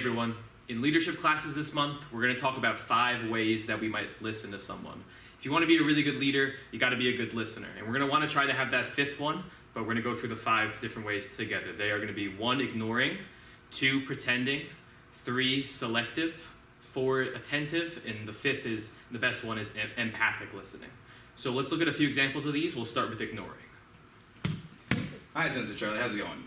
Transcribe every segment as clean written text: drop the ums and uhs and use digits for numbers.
Everyone, in leadership classes this month, we're going to talk about 5 ways that we might listen to someone. If you want to be a really good leader, you got to be a good listener. And we're going to want to try to have that 5th one, but we're going to go through the 5 different ways together. They are going to be 1, ignoring, 2, pretending, 3, selective, 4, attentive, and the 5th is, the best one is empathic listening. So let's look at a few examples of these. We'll start with ignoring. Hi, Sensei Charlie. How's it going?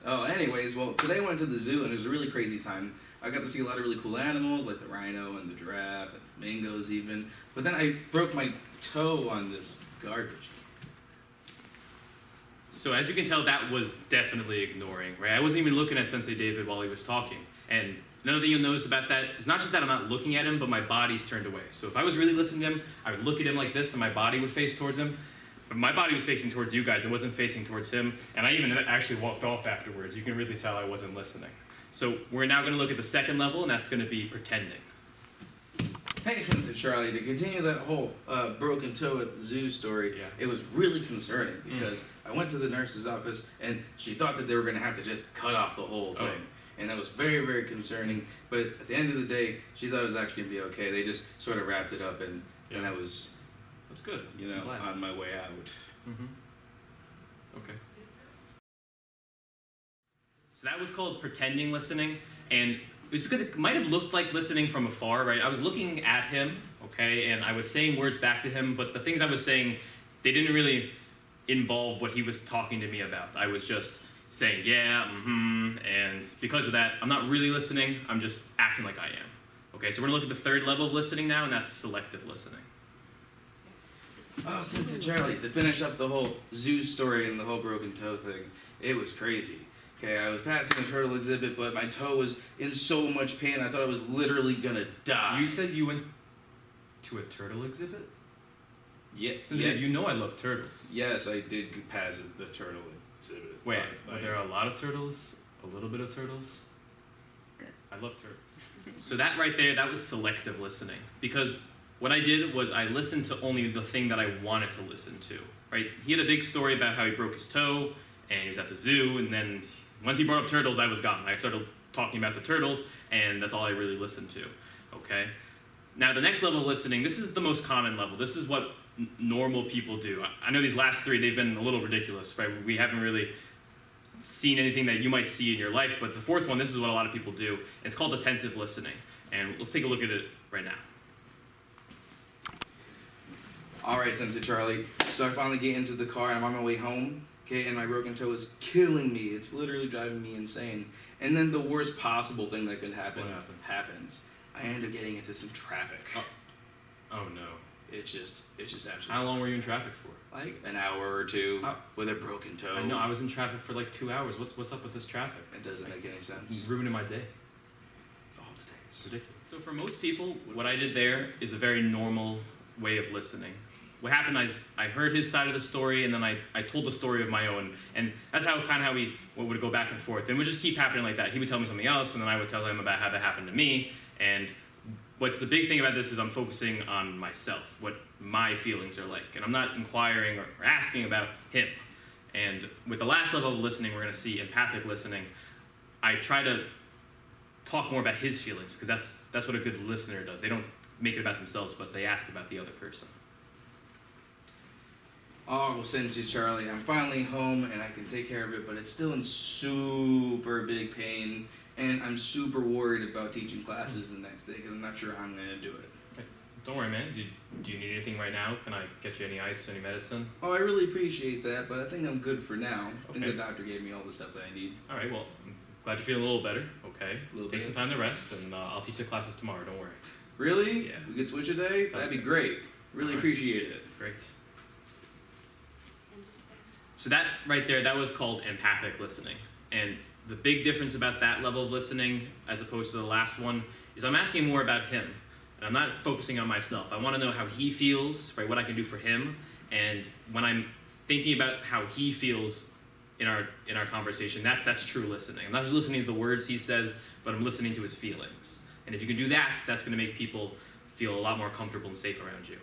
Oh, anyways, well, today I went to the zoo and it was a really crazy time. I got to see a lot of really cool animals, like the rhino and the giraffe and flamingos even. But then I broke my toe on this garbage. So as you can tell, that was definitely ignoring, right? I wasn't even looking at Sensei David while he was talking. And another thing you'll notice about that is not just that I'm not looking at him, but my body's turned away. So if I was really listening to him, I would look at him like this and my body would face towards him. But my body was facing towards you guys. It wasn't facing towards him. And I even actually walked off afterwards. You can really tell I wasn't listening. So we're now going to look at the 2nd level, and that's going to be pretending. Hey, Sensei Charlie, to continue that whole broken toe at the zoo story, Yeah. It was really concerning because I went to the nurse's office and she thought that they were going to have to just cut off the whole thing. Oh. And that was very, very concerning. But at the end of the day, she thought it was actually going to be okay. They just sort of wrapped it up and I was... That's good. You know, on my way out. Mm-hmm. Okay. So that was called pretending listening, and it was because it might have looked like listening from afar, right? I was looking at him, okay, and I was saying words back to him, but the things I was saying, they didn't really involve what he was talking to me about. I was just saying, yeah, and because of that, I'm not really listening, I'm just acting like I am. Okay, so we're gonna look at the 3rd level of listening now, and that's selective listening. Oh, Sensei Charlie, to finish up the whole zoo story and the whole broken toe thing, it was crazy. Okay, I was passing a turtle exhibit, but my toe was in so much pain, I thought I was literally gonna die. You said you went to a turtle exhibit? Yeah. You know I love turtles. Yes, I did pass the turtle exhibit. Wait, were there a lot of turtles? A little bit of turtles? Good. I love turtles. So that right there, that was selective listening. Because what I did was I listened to only the thing that I wanted to listen to, right? He had a big story about how he broke his toe, and he was at the zoo, and then once he brought up turtles, I was gone. I started talking about the turtles, and that's all I really listened to, okay? Now, the next level of listening, this is the most common level. This is what normal people do. I know these last 3, they've been a little ridiculous, right? We haven't really seen anything that you might see in your life, but the 4th one, this is what a lot of people do. It's called attentive listening, and let's take a look at it right now. Alright, Sensei Charlie, so I finally get into the car and I'm on my way home, okay, and my broken toe is killing me. It's literally driving me insane. And then the worst possible thing that could happen happens. I end up getting into some traffic. Oh no. It's just absolutely... How long were you in traffic for? Like an hour or 2 with a broken toe. I know, I was in traffic for like 2 hours. What's up with this traffic? It doesn't make any sense. It's ruining my day. All the days. It's ridiculous. So for most people, what I did there is a very normal way of listening. What happened is I heard his side of the story, and then I told the story of my own, and that's how we would go back and forth. And it would just keep happening like that. He would tell me something else, and then I would tell him about how that happened to me. And what's the big thing about this is I'm focusing on myself, what my feelings are like, and I'm not inquiring or asking about him. And with the last level of listening, we're going to see empathic listening. I try to talk more about his feelings, because that's what a good listener does. They don't make it about themselves, but they ask about the other person. Oh, Sensei Charlie, I'm finally home and I can take care of it, but it's still in super big pain, and I'm super worried about teaching classes the next day because I'm not sure how I'm going to do it. Hey, don't worry, man. Do you need anything right now? Can I get you any ice, any medicine? Oh, I really appreciate that, but I think I'm good for now. I think Okay. the doctor gave me all the stuff that I need. All right, well, I'm glad you're feeling a little better. Okay. Little Take bit. some time to rest, and I'll teach the classes tomorrow. Don't worry. Really? Yeah. We could switch a day? That'd be great. Really All right. appreciate it. Great. So that right there, that was called empathic listening. And the big difference about that level of listening as opposed to the last one is I'm asking more about him. And I'm not focusing on myself. I want to know how he feels, right, what I can do for him. And when I'm thinking about how he feels in our conversation, that's true listening. I'm not just listening to the words he says, but I'm listening to his feelings. And if you can do that, that's going to make people feel a lot more comfortable and safe around you.